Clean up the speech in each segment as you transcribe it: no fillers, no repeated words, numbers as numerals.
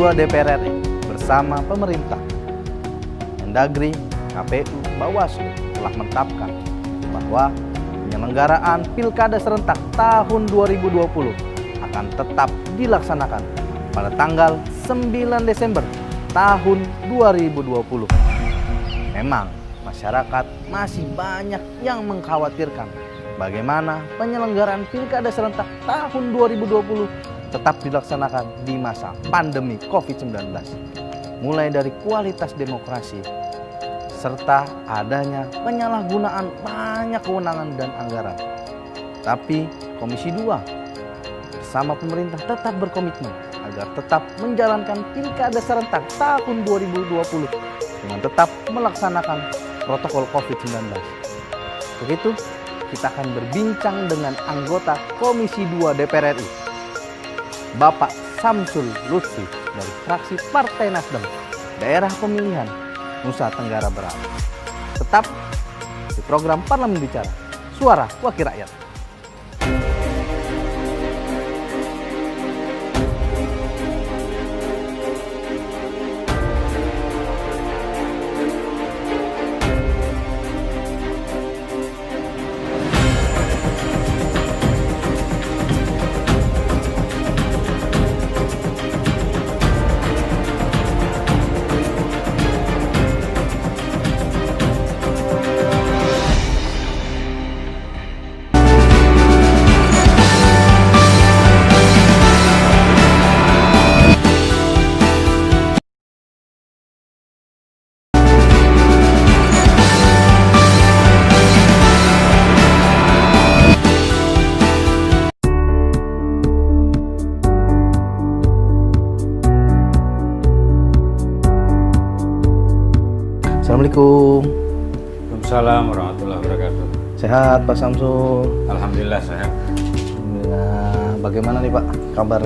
2 DPR RI bersama pemerintah, Mendagri, KPU, Bawaslu telah menetapkan bahwa penyelenggaraan Pilkada serentak tahun 2020 akan tetap dilaksanakan pada tanggal 9 Desember tahun 2020. Memang masyarakat masih banyak yang mengkhawatirkan bagaimana penyelenggaraan Pilkada serentak tahun 2020 tetap dilaksanakan di masa pandemi COVID-19. Mulai dari kualitas demokrasi, serta adanya penyalahgunaan banyak kewenangan dan anggaran. Tapi Komisi 2 bersama pemerintah tetap berkomitmen agar tetap menjalankan Pilkada serentak tahun 2020 dengan tetap melaksanakan protokol COVID-19. Begitu, kita akan berbincang dengan anggota Komisi 2 DPR RI, Bapak Samsul Lutfi dari fraksi Partai Nasdem, daerah pemilihan Nusa Tenggara Barat. Tetap di program Parlemen Bicara, Suara Wakil Rakyat. Assalamualaikum. Waalaikumsalam warahmatullahi wabarakatuh. Sehat Pak Samsul? Alhamdulillah sehat. Alhamdulillah. Bagaimana nih Pak kabar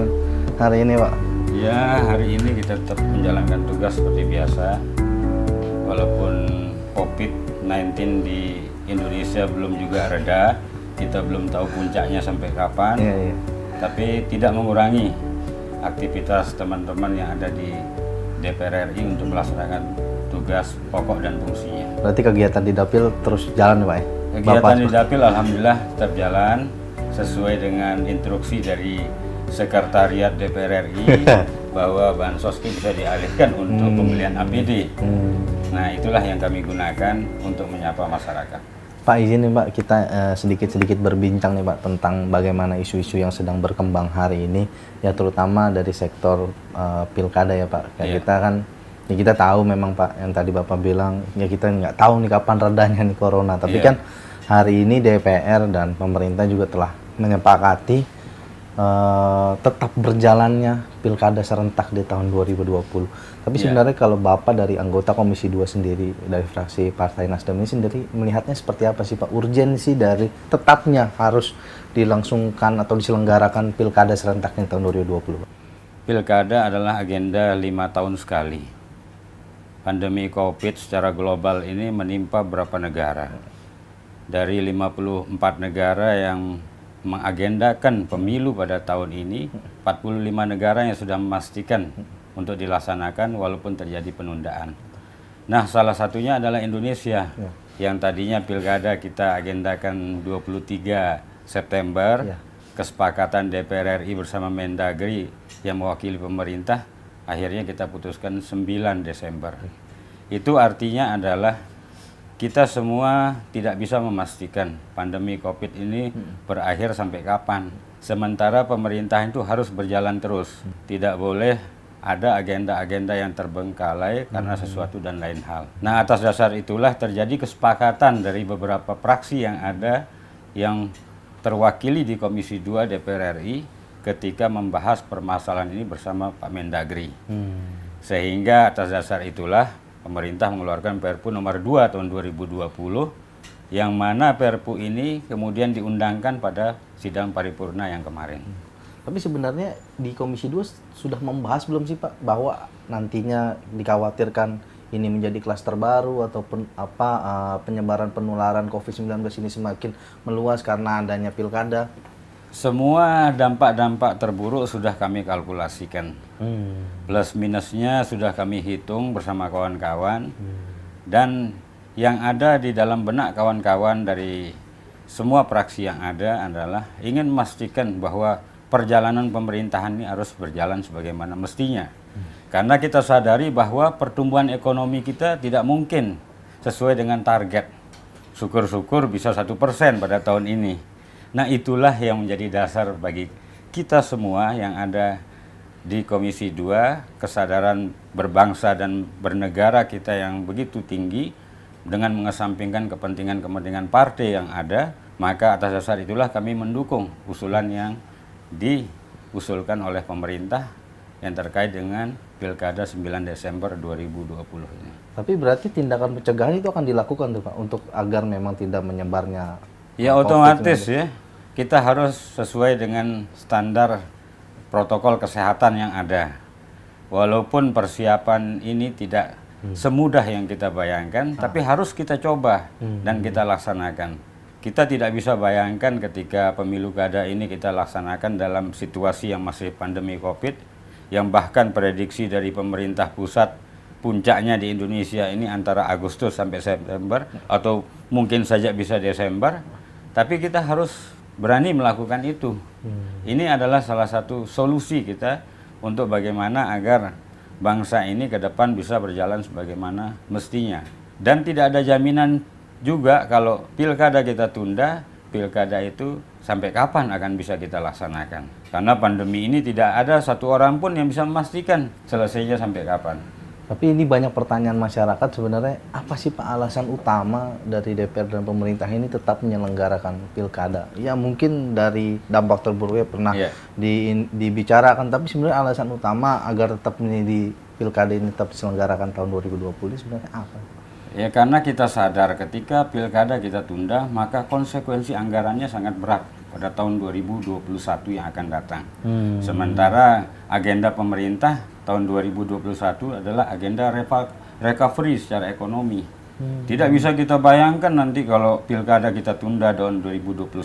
hari ini Pak? Ya, hari ini kita tetap menjalankan tugas seperti biasa. Walaupun COVID-19 di Indonesia belum juga reda, kita belum tahu puncaknya sampai kapan. Iya. Tapi tidak mengurangi aktivitas teman-teman yang ada di DPR RI untuk melaksanakan tugas pokok dan fungsinya. Berarti kegiatan di Dapil terus jalan nih Pak ya? Kegiatan di Dapil alhamdulillah tetap jalan sesuai dengan instruksi dari Sekretariat DPR RI bahwa bansos ini bisa dialihkan untuk pembelian APD. Nah, itulah yang kami gunakan untuk menyapa masyarakat. Pak izin nih Pak, kita sedikit-sedikit berbincang nih Pak tentang bagaimana isu-isu yang sedang berkembang hari ini, ya terutama dari sektor pilkada ya Pak. Kayak kita kan, ya kita tahu memang Pak, yang tadi Bapak bilang, ya kita nggak tahu nih kapan redanya nih corona. Tapi kan hari ini DPR dan pemerintah juga telah menyepakati tetap berjalannya Pilkada serentak di tahun 2020. Tapi sebenarnya kalau Bapak dari anggota Komisi 2 sendiri, dari fraksi Partai Nasdem ini sendiri, melihatnya seperti apa sih Pak? Urgensi dari tetapnya harus dilangsungkan atau diselenggarakan Pilkada serentak di tahun 2020 Pak? Pilkada adalah agenda 5 tahun sekali. Pandemi COVID secara global ini menimpa beberapa negara. Dari 54 negara yang mengagendakan pemilu pada tahun ini, 45 negara yang sudah memastikan untuk dilaksanakan walaupun terjadi penundaan. Nah, salah satunya adalah Indonesia yang tadinya pilkada kita agendakan 23 September, kesepakatan DPR RI bersama Mendagri yang mewakili pemerintah, akhirnya kita putuskan 9 Desember. Itu artinya adalah kita semua tidak bisa memastikan pandemi COVID ini berakhir sampai kapan. Sementara pemerintah itu harus berjalan terus. Tidak boleh ada agenda-agenda yang terbengkalai karena sesuatu dan lain hal. Nah, atas dasar itulah terjadi kesepakatan dari beberapa fraksi yang ada yang terwakili di Komisi 2 DPR RI ketika membahas permasalahan ini bersama Pak Mendagri. Sehingga atas dasar itulah pemerintah mengeluarkan Perpu nomor 2 tahun 2020 yang mana Perpu ini kemudian diundangkan pada sidang paripurna yang kemarin. Tapi sebenarnya di Komisi 2 sudah membahas belum sih Pak bahwa nantinya dikhawatirkan ini menjadi klaster baru ataupun penyebaran penularan COVID-19 ini semakin meluas karena adanya pilkada? Semua dampak-dampak terburuk sudah kami kalkulasikan. Plus minusnya sudah kami hitung bersama kawan-kawan. Dan yang ada di dalam benak kawan-kawan dari semua praksi yang ada adalah ingin memastikan bahwa perjalanan pemerintahan ini harus berjalan sebagaimana mestinya. Karena kita sadari bahwa pertumbuhan ekonomi kita tidak mungkin sesuai dengan target. Syukur-syukur bisa 1% pada tahun ini. Nah, itulah yang menjadi dasar bagi kita semua yang ada di Komisi 2, kesadaran berbangsa dan bernegara kita yang begitu tinggi, dengan mengesampingkan kepentingan-kepentingan partai yang ada, maka atas dasar itulah kami mendukung usulan yang diusulkan oleh pemerintah yang terkait dengan Pilkada 9 Desember 2020 ini. Tapi berarti tindakan pencegahan itu akan dilakukan tuh Pak, untuk agar memang tidak menyebarnya. Ya otomatis ya, kita harus sesuai dengan standar protokol kesehatan yang ada. Walaupun persiapan ini tidak semudah yang kita bayangkan, tapi harus kita coba dan kita laksanakan. Kita tidak bisa bayangkan ketika pemilu kada ini kita laksanakan dalam situasi yang masih pandemi COVID, yang bahkan prediksi dari pemerintah pusat puncaknya di Indonesia ini antara Agustus sampai September, atau mungkin saja bisa Desember, tapi kita harus berani melakukan itu. Ini adalah salah satu solusi kita untuk bagaimana agar bangsa ini ke depan bisa berjalan sebagaimana mestinya. Dan tidak ada jaminan juga kalau pilkada kita tunda, pilkada itu sampai kapan akan bisa kita laksanakan. Karena pandemi ini tidak ada satu orang pun yang bisa memastikan selesainya sampai kapan. Tapi ini banyak pertanyaan masyarakat sebenarnya, apa sih Pak alasan utama dari DPR dan pemerintah ini tetap menyelenggarakan pilkada? Ya mungkin dari dampak terburuknya pernah dibicarakan, tapi sebenarnya alasan utama agar tetap ini di pilkada ini tetap diselenggarakan tahun 2020 ini sebenarnya apa? Ya karena kita sadar ketika pilkada kita tunda, maka konsekuensi anggarannya sangat berat pada tahun 2021 yang akan datang. Sementara agenda pemerintah tahun 2021 adalah agenda recovery secara ekonomi. Tidak bisa kita bayangkan nanti kalau pilkada kita tunda tahun 2021,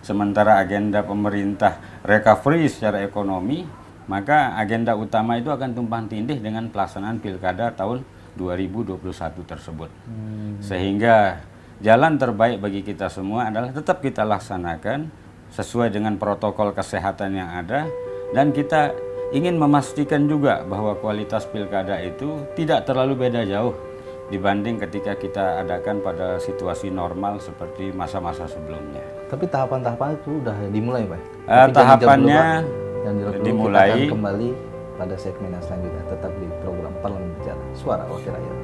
sementara agenda pemerintah recovery secara ekonomi, maka agenda utama itu akan tumpang tindih dengan pelaksanaan pilkada tahun 2021 tersebut. Sehingga jalan terbaik bagi kita semua adalah tetap kita laksanakan sesuai dengan protokol kesehatan yang ada, dan kita ingin memastikan juga bahwa kualitas pilkada itu tidak terlalu beda jauh dibanding ketika kita adakan pada situasi normal seperti masa-masa sebelumnya. Tapi tahapan-tahapan itu sudah dimulai Pak? Tahapannya yang dimulai. Kita akan kembali pada segmen yang selanjutnya, tetap di program Parlemen Bicara, Suara Wakil Rakyat.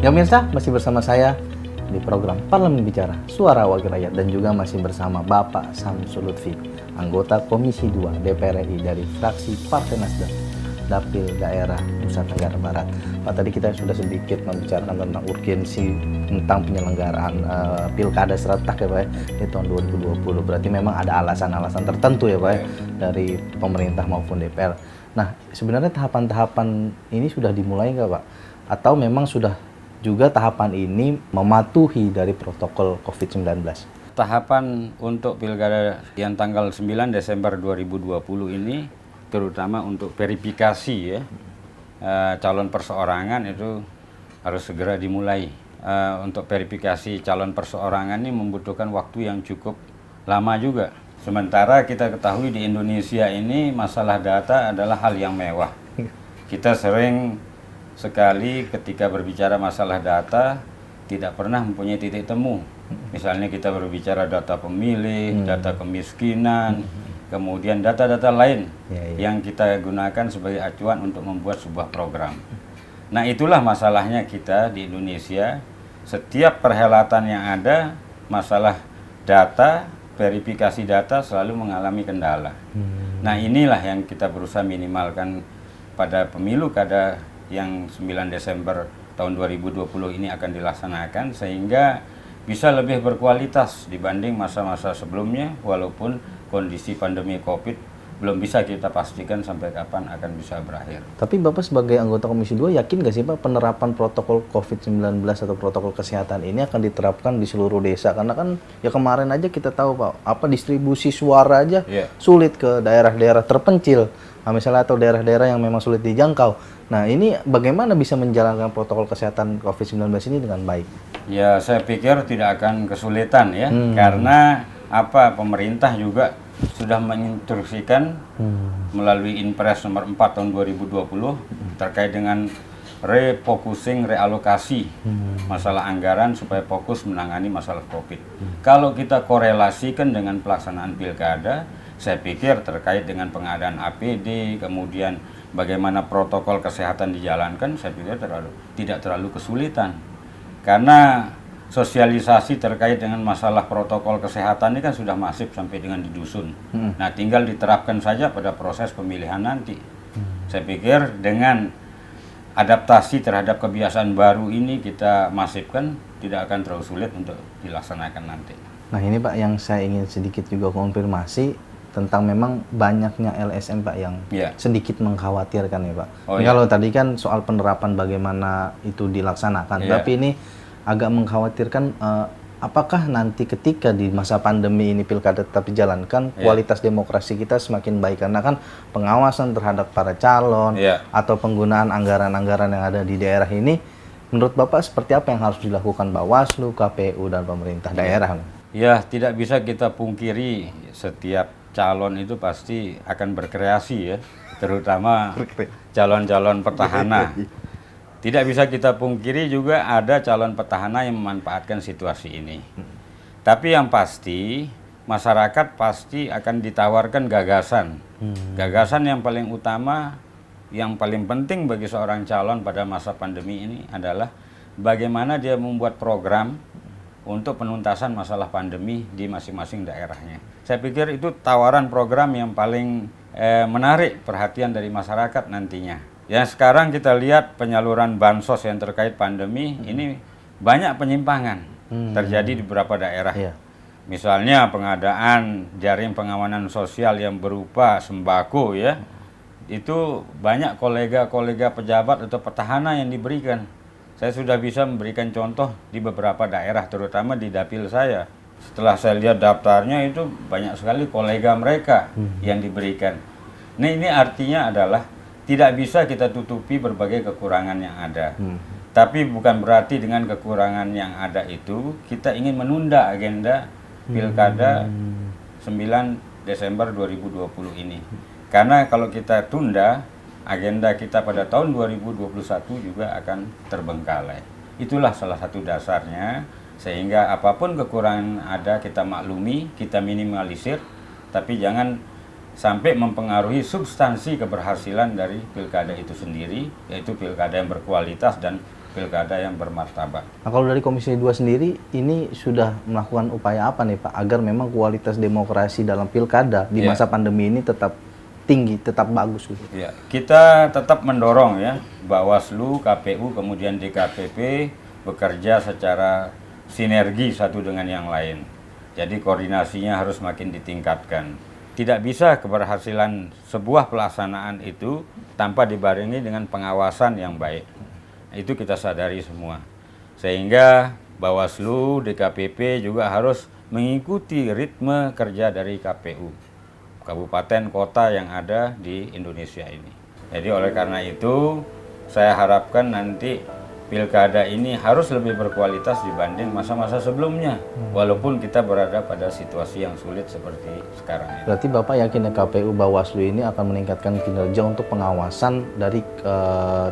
Ya pemirsa, masih bersama saya di program Parlemen Bicara, Suara Wakil Rakyat, dan juga masih bersama Bapak Samsul Lutfi, anggota Komisi 2 DPR RI dari fraksi Partai Nasdem, Dapil Daerah Nusa Tenggara Barat. Pak, tadi kita sudah sedikit membicarakan tentang urgensi tentang penyelenggaraan pilkada serentak ya Pak di tahun 2020. Berarti memang ada alasan-alasan tertentu ya Pak dari pemerintah maupun DPR. Nah, sebenarnya tahapan-tahapan ini sudah dimulai nggak Pak? Atau memang sudah juga tahapan ini mematuhi dari protokol COVID-19? Tahapan untuk pilkada yang tanggal 9 Desember 2020 ini, terutama untuk verifikasi ya, calon perseorangan itu harus segera dimulai. Untuk verifikasi calon perseorangan ini membutuhkan waktu yang cukup lama juga. Sementara kita ketahui di Indonesia ini masalah data adalah hal yang mewah. Kita sering sekali ketika berbicara masalah data tidak pernah mempunyai titik temu. Misalnya kita berbicara data pemilih, data kemiskinan, kemudian data-data lain yang kita gunakan sebagai acuan untuk membuat sebuah program. Nah, itulah masalahnya kita di Indonesia. Setiap perhelatan yang ada, masalah data verifikasi data selalu mengalami kendala. Nah inilah yang kita berusaha minimalkan pada pemilu kada yang 9 Desember tahun 2020 ini akan dilaksanakan, sehingga bisa lebih berkualitas dibanding masa-masa sebelumnya, walaupun kondisi pandemi COVID belum bisa kita pastikan sampai kapan akan bisa berakhir. Tapi Bapak sebagai anggota Komisi 2 yakin nggak sih Pak penerapan protokol COVID-19 atau protokol kesehatan ini akan diterapkan di seluruh desa? Karena kan ya kemarin aja kita tahu Pak, apa distribusi suara aja sulit ke daerah-daerah terpencil. Nah, misalnya atau daerah-daerah yang memang sulit dijangkau. Nah ini bagaimana bisa menjalankan protokol kesehatan COVID-19 ini dengan baik? Ya saya pikir tidak akan kesulitan ya, karena pemerintah juga sudah menginstruksikan melalui Inpres nomor 4 tahun 2020 terkait dengan refocusing, realokasi masalah anggaran supaya fokus menangani masalah COVID. Kalau kita korelasikan dengan pelaksanaan pilkada, saya pikir terkait dengan pengadaan APD, kemudian bagaimana protokol kesehatan dijalankan, saya pikir tidak terlalu kesulitan. Karena sosialisasi terkait dengan masalah protokol kesehatan ini kan sudah masif sampai dengan di dusun. Nah, tinggal diterapkan saja pada proses pemilihan nanti. Saya pikir dengan adaptasi terhadap kebiasaan baru ini kita masifkan, tidak akan terlalu sulit untuk dilaksanakan nanti. Nah, ini Pak yang saya ingin sedikit juga konfirmasi tentang memang banyaknya LSM Pak yang sedikit mengkhawatirkan ya Pak. Kalau tadi kan soal penerapan bagaimana itu dilaksanakan, tapi ini agak mengkhawatirkan apakah nanti ketika di masa pandemi ini pilkada tetap dijalankan, kualitas demokrasi kita semakin baik, karena kan pengawasan terhadap para calon atau penggunaan anggaran-anggaran yang ada di daerah ini, menurut Bapak seperti apa yang harus dilakukan Bawaslu, KPU, dan pemerintah daerah? Ya, tidak bisa kita pungkiri setiap calon itu pasti akan berkreasi ya, terutama calon-calon petahana. Tidak bisa kita pungkiri juga ada calon petahana yang memanfaatkan situasi ini. Tapi yang pasti, masyarakat pasti akan ditawarkan gagasan. Gagasan yang paling utama, yang paling penting bagi seorang calon pada masa pandemi ini adalah bagaimana dia membuat program untuk penuntasan masalah pandemi di masing-masing daerahnya. Saya pikir itu tawaran program yang paling menarik perhatian dari masyarakat nantinya. Yang sekarang kita lihat penyaluran bansos yang terkait pandemi ini banyak penyimpangan terjadi di beberapa daerah. Misalnya pengadaan jaring pengawanan sosial yang berupa sembako ya, itu banyak kolega-kolega pejabat atau petahana yang diberikan. Saya sudah bisa memberikan contoh di beberapa daerah, terutama di dapil saya. Setelah saya lihat daftarnya itu banyak sekali kolega mereka yang diberikan. Nah ini artinya adalah tidak bisa kita tutupi berbagai kekurangan yang ada. Tapi bukan berarti dengan kekurangan yang ada itu kita ingin menunda agenda pilkada 9 Desember 2020 ini. Karena kalau kita tunda, agenda kita pada tahun 2021 juga akan terbengkalai. Itulah salah satu dasarnya, sehingga apapun kekurangan ada kita maklumi, kita minimalisir, tapi jangan sampai mempengaruhi substansi keberhasilan dari pilkada itu sendiri, yaitu pilkada yang berkualitas dan pilkada yang bermartabat. Nah, kalau dari Komisi 2 sendiri, ini sudah melakukan upaya apa nih Pak, agar memang kualitas demokrasi dalam pilkada di masa pandemi ini tetap tinggi, tetap bagus gitu? Ya, kita tetap mendorong ya, Bawaslu, KPU, kemudian DKPP bekerja secara sinergi satu dengan yang lain. Jadi koordinasinya harus makin ditingkatkan. Tidak bisa keberhasilan sebuah pelaksanaan itu tanpa dibarengi dengan pengawasan yang baik. Itu kita sadari semua. Sehingga Bawaslu, DKPP juga harus mengikuti ritme kerja dari KPU, kabupaten kota yang ada di Indonesia ini. Jadi oleh karena itu, saya harapkan nanti pilkada ini harus lebih berkualitas dibanding masa-masa sebelumnya, walaupun kita berada pada situasi yang sulit seperti sekarang ini. Berarti Bapak yakin KPU Bawaslu ini akan meningkatkan kinerja untuk pengawasan dari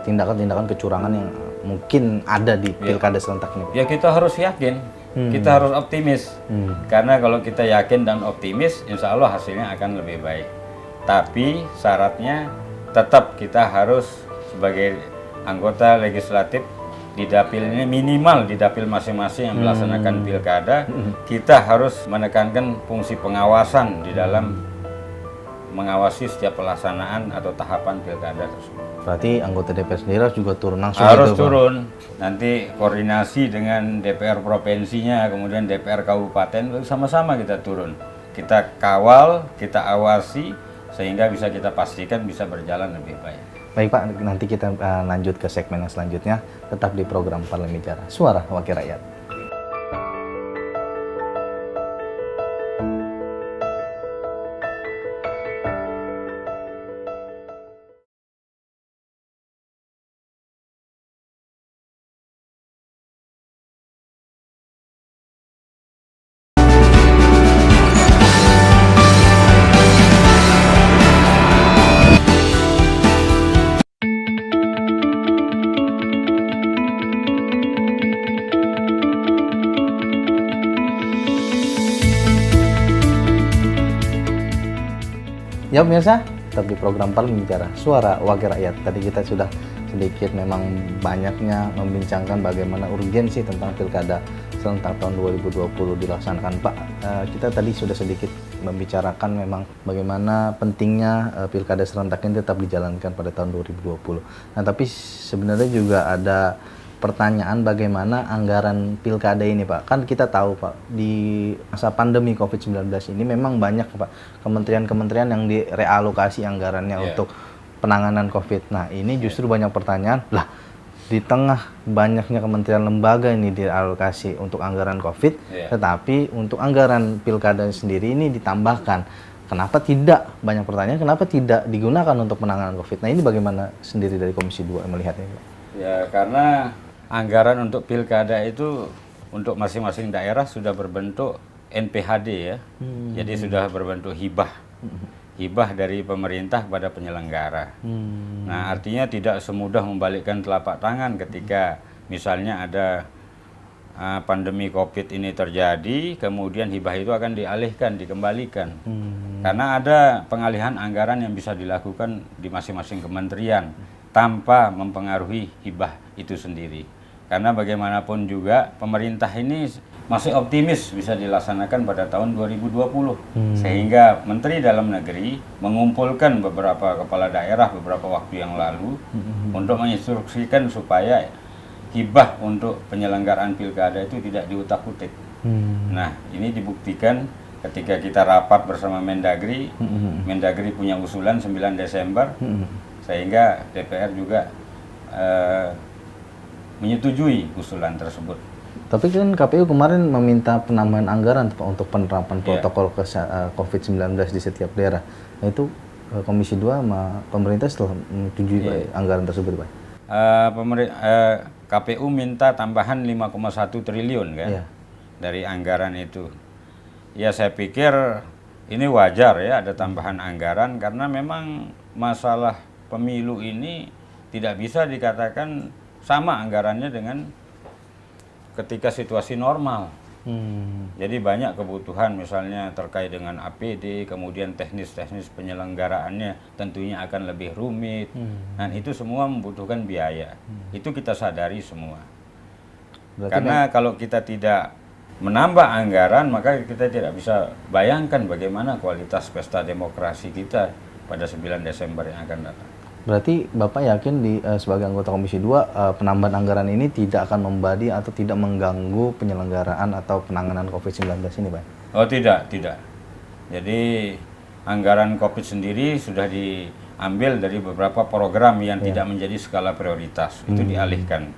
tindakan-tindakan kecurangan yang mungkin ada di pilkada serentak ini? Ya kita harus yakin, kita harus optimis, karena kalau kita yakin dan optimis, insya Allah hasilnya akan lebih baik. Tapi syaratnya tetap kita harus sebagai anggota legislatif di dapil ini, minimal di dapil masing-masing yang melaksanakan pilkada, kita harus menekankan fungsi pengawasan di dalam mengawasi setiap pelaksanaan atau tahapan pilkada tersebut. Berarti anggota DPR sendiri harus juga turun langsung Harus gitu, Pak? turun, nanti koordinasi dengan DPR provinsinya, kemudian DPR kabupaten, sama-sama kita turun. Kita kawal, kita awasi, sehingga bisa kita pastikan bisa berjalan lebih baik. Baik Pak, nanti kita lanjut ke segmen yang selanjutnya, tetap di program Parlemen Bicara, Suara Wakil Rakyat. Ya pemirsa, tetap di program Parlemen Bicara, Suara Wakil Rakyat. Tadi kita sudah sedikit memang banyaknya membincangkan bagaimana urgensi tentang pilkada serentak tahun 2020 dilaksanakan. Pak, kita tadi sudah sedikit membicarakan memang bagaimana pentingnya pilkada serentak ini tetap dijalankan pada tahun 2020. Nah, tapi sebenarnya juga ada pertanyaan bagaimana anggaran pilkada ini, Pak. Kan kita tahu, Pak, di masa pandemi COVID-19 ini memang banyak, Pak, kementerian-kementerian yang direalokasi anggarannya untuk penanganan COVID. Nah, ini justru banyak pertanyaan, lah di tengah banyaknya kementerian lembaga ini dialokasi untuk anggaran COVID, tetapi untuk anggaran pilkada sendiri ini ditambahkan. Kenapa tidak? Banyak pertanyaan, kenapa tidak digunakan untuk penanganan COVID? Nah, ini bagaimana sendiri dari Komisi 2 melihatnya, Pak? Ya, karena anggaran untuk pilkada itu untuk masing-masing daerah sudah berbentuk NPHD ya. Jadi sudah berbentuk hibah. Hibah dari pemerintah kepada penyelenggara. Nah, artinya tidak semudah membalikkan telapak tangan ketika misalnya ada pandemi COVID ini terjadi, kemudian hibah itu akan dialihkan, dikembalikan. Karena ada pengalihan anggaran yang bisa dilakukan di masing-masing kementerian tanpa mempengaruhi hibah itu sendiri. Karena bagaimanapun juga pemerintah ini masih optimis bisa dilaksanakan pada tahun 2020. Sehingga Menteri Dalam Negeri mengumpulkan beberapa kepala daerah beberapa waktu yang lalu untuk menginstruksikan supaya hibah untuk penyelenggaraan pilkada itu tidak diutak-utik. Nah, ini dibuktikan ketika kita rapat bersama Mendagri. Mendagri punya usulan 9 Desember, sehingga DPR juga menyetujui usulan tersebut. Tapi kan KPU kemarin meminta penambahan anggaran untuk penerapan protokol COVID-19 di setiap daerah. Nah, itu Komisi 2 sama pemerintah setelah menyetujui anggaran tersebut, Pak? KPU minta tambahan 5,1 triliun kan dari anggaran itu. Ya, saya pikir ini wajar ya ada tambahan anggaran karena memang masalah pemilu ini tidak bisa dikatakan sama anggarannya dengan ketika situasi normal. Jadi banyak kebutuhan misalnya terkait dengan APD, kemudian teknis-teknis penyelenggaraannya tentunya akan lebih rumit. Dan itu semua membutuhkan biaya. Itu kita sadari semua. Karena kalau kita tidak menambah anggaran, maka kita tidak bisa bayangkan bagaimana kualitas pesta demokrasi kita pada 9 Desember yang akan datang. Berarti Bapak yakin sebagai anggota Komisi 2 penambahan anggaran ini tidak akan membadi atau tidak mengganggu penyelenggaraan atau penanganan COVID-19 ini, Pak? Oh, tidak. Jadi anggaran COVID sendiri sudah diambil dari beberapa program yang tidak menjadi skala prioritas. Itu dialihkan.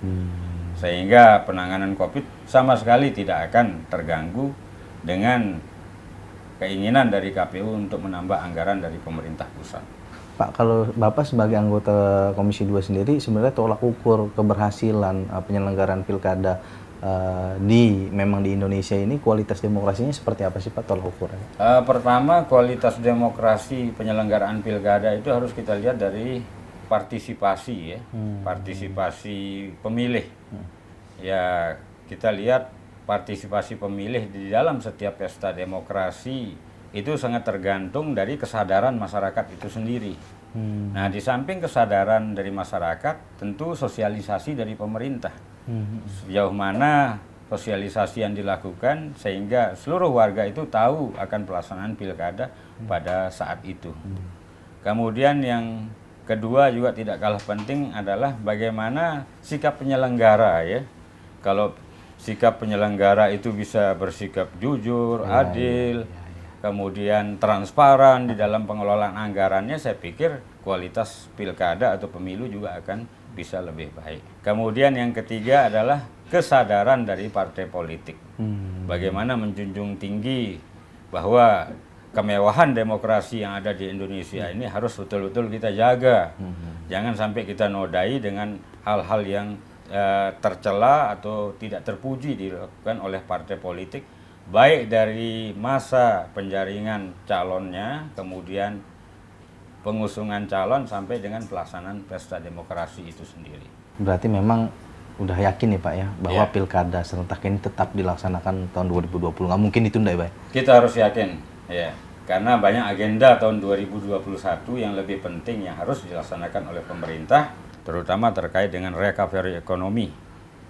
Sehingga penanganan COVID sama sekali tidak akan terganggu dengan keinginan dari KPU untuk menambah anggaran dari pemerintah pusat. Pak, kalau Bapak sebagai anggota Komisi 2 sendiri, sebenarnya tolak ukur keberhasilan penyelenggaraan pilkada memang di Indonesia ini, kualitas demokrasinya seperti apa sih, Pak, tolak ukurnya? Pertama, kualitas demokrasi penyelenggaraan pilkada itu harus kita lihat dari partisipasi ya, partisipasi pemilih. Ya, kita lihat partisipasi pemilih di dalam setiap pesta demokrasi itu sangat tergantung dari kesadaran masyarakat itu sendiri. Nah, di samping kesadaran dari masyarakat, tentu sosialisasi dari pemerintah. Sejauh mana sosialisasi yang dilakukan sehingga seluruh warga itu tahu akan pelaksanaan pilkada pada saat itu. Kemudian yang kedua juga tidak kalah penting adalah bagaimana sikap penyelenggara ya. Kalau sikap penyelenggara itu bisa bersikap jujur, adil, kemudian transparan di dalam pengelolaan anggarannya, saya pikir kualitas pilkada atau pemilu juga akan bisa lebih baik. Kemudian yang ketiga adalah kesadaran dari partai politik. Bagaimana menjunjung tinggi bahwa kemewahan demokrasi yang ada di Indonesia ini harus betul-betul kita jaga. Jangan sampai kita nodai dengan hal-hal yang tercela atau tidak terpuji dilakukan oleh partai politik, baik dari masa penjaringan calonnya, kemudian pengusungan calon sampai dengan pelaksanaan pesta demokrasi itu sendiri. Berarti memang udah yakin nih Pak ya bahwa pilkada serentak ini tetap dilaksanakan tahun 2020, nggak mungkin ditunda ya Pak? Kita harus yakin, ya, karena banyak agenda tahun 2021 yang lebih penting yang harus dilaksanakan oleh pemerintah, terutama terkait dengan recovery ekonomi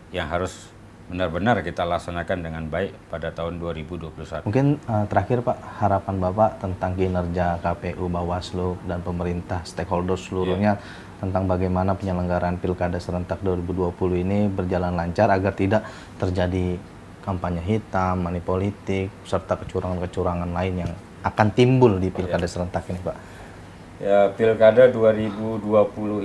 yang harus benar-benar kita laksanakan dengan baik pada tahun 2021. Mungkin terakhir Pak, harapan Bapak tentang kinerja KPU, Bawaslu, dan pemerintah, stakeholder seluruhnya tentang bagaimana penyelenggaraan Pilkada serentak 2020 ini berjalan lancar agar tidak terjadi kampanye hitam, money politik, serta kecurangan-kecurangan lain yang akan timbul di Pilkada serentak ini Pak. Ya, Pilkada 2020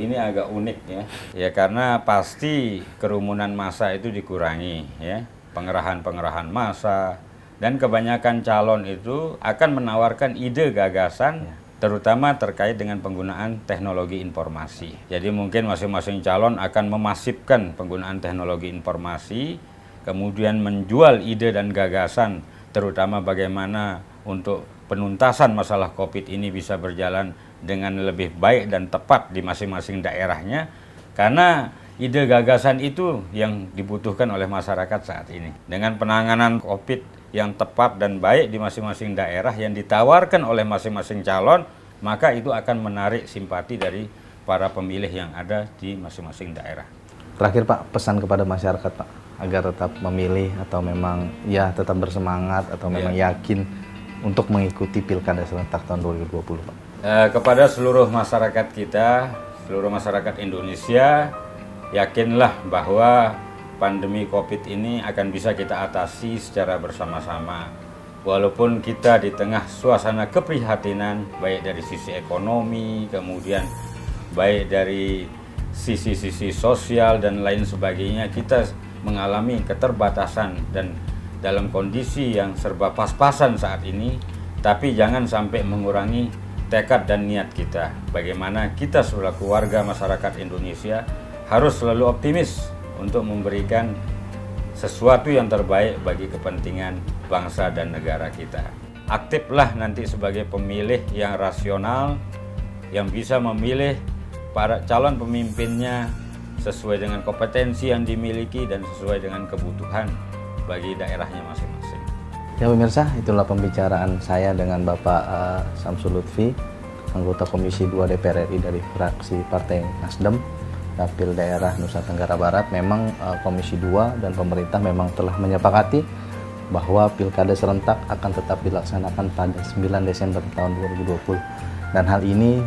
ini agak unik ya. Ya karena pasti kerumunan massa itu dikurangi ya. Pengerahan-pengerahan massa dan kebanyakan calon itu akan menawarkan ide gagasan terutama terkait dengan penggunaan teknologi informasi. Jadi mungkin masing-masing calon akan memasifkan penggunaan teknologi informasi, kemudian menjual ide dan gagasan terutama bagaimana untuk penuntasan masalah COVID ini bisa berjalan dengan lebih baik dan tepat di masing-masing daerahnya, karena ide gagasan itu yang dibutuhkan oleh masyarakat saat ini. Dengan penanganan COVID yang tepat dan baik di masing-masing daerah yang ditawarkan oleh masing-masing calon, maka itu akan menarik simpati dari para pemilih yang ada di masing-masing daerah. Terakhir Pak, pesan kepada masyarakat Pak agar tetap memilih atau memang ya tetap bersemangat atau memang yakin untuk mengikuti Pilkada serentak tahun 2020 Pak. Kepada seluruh masyarakat kita, seluruh masyarakat Indonesia, yakinlah bahwa pandemi COVID ini akan bisa kita atasi secara bersama-sama. Walaupun kita di tengah suasana keprihatinan, baik dari sisi ekonomi, kemudian baik dari sisi-sisi sosial dan lain sebagainya, kita mengalami keterbatasan dan dalam kondisi yang serba pas-pasan saat ini, tapi jangan sampai mengurangi tekad dan niat kita. Bagaimana kita selaku warga masyarakat Indonesia harus selalu optimis untuk memberikan sesuatu yang terbaik bagi kepentingan bangsa dan negara kita. Aktiflah nanti sebagai pemilih yang rasional, yang bisa memilih para calon pemimpinnya sesuai dengan kompetensi yang dimiliki dan sesuai dengan kebutuhan bagi daerahnya masing-masing. Ya pemirsa, itulah pembicaraan saya dengan Bapak Samsul Lutfi, anggota Komisi 2 DPR RI dari fraksi Partai Nasdem, Dapil Daerah Nusa Tenggara Barat. Memang Komisi 2 dan pemerintah memang telah menyepakati bahwa Pilkada serentak akan tetap dilaksanakan pada 9 Desember tahun 2020. Dan hal ini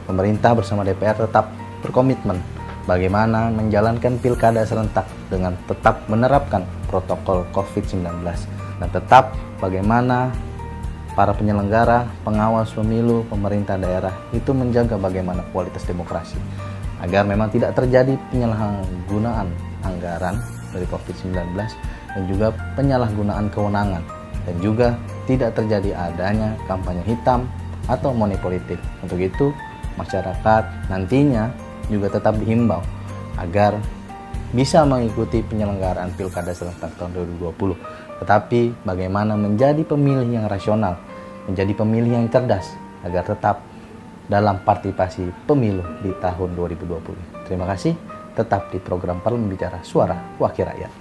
pemerintah bersama DPR tetap berkomitmen bagaimana menjalankan Pilkada serentak dengan tetap menerapkan protokol COVID-19 dan tetap bagaimana para penyelenggara, pengawas pemilu, pemerintah daerah itu menjaga bagaimana kualitas demokrasi agar memang tidak terjadi penyalahgunaan anggaran dari COVID-19 dan juga penyalahgunaan kewenangan dan juga tidak terjadi adanya kampanye hitam atau money politik. Untuk itu masyarakat nantinya juga tetap dihimbau agar bisa mengikuti penyelenggaraan Pilkada serentak tahun 2020. Tetapi bagaimana menjadi pemilih yang rasional, menjadi pemilih yang cerdas agar tetap dalam partisipasi pemilu di tahun 2020. Terima kasih, tetap di program Parlemen Bicara Suara Wakil Rakyat.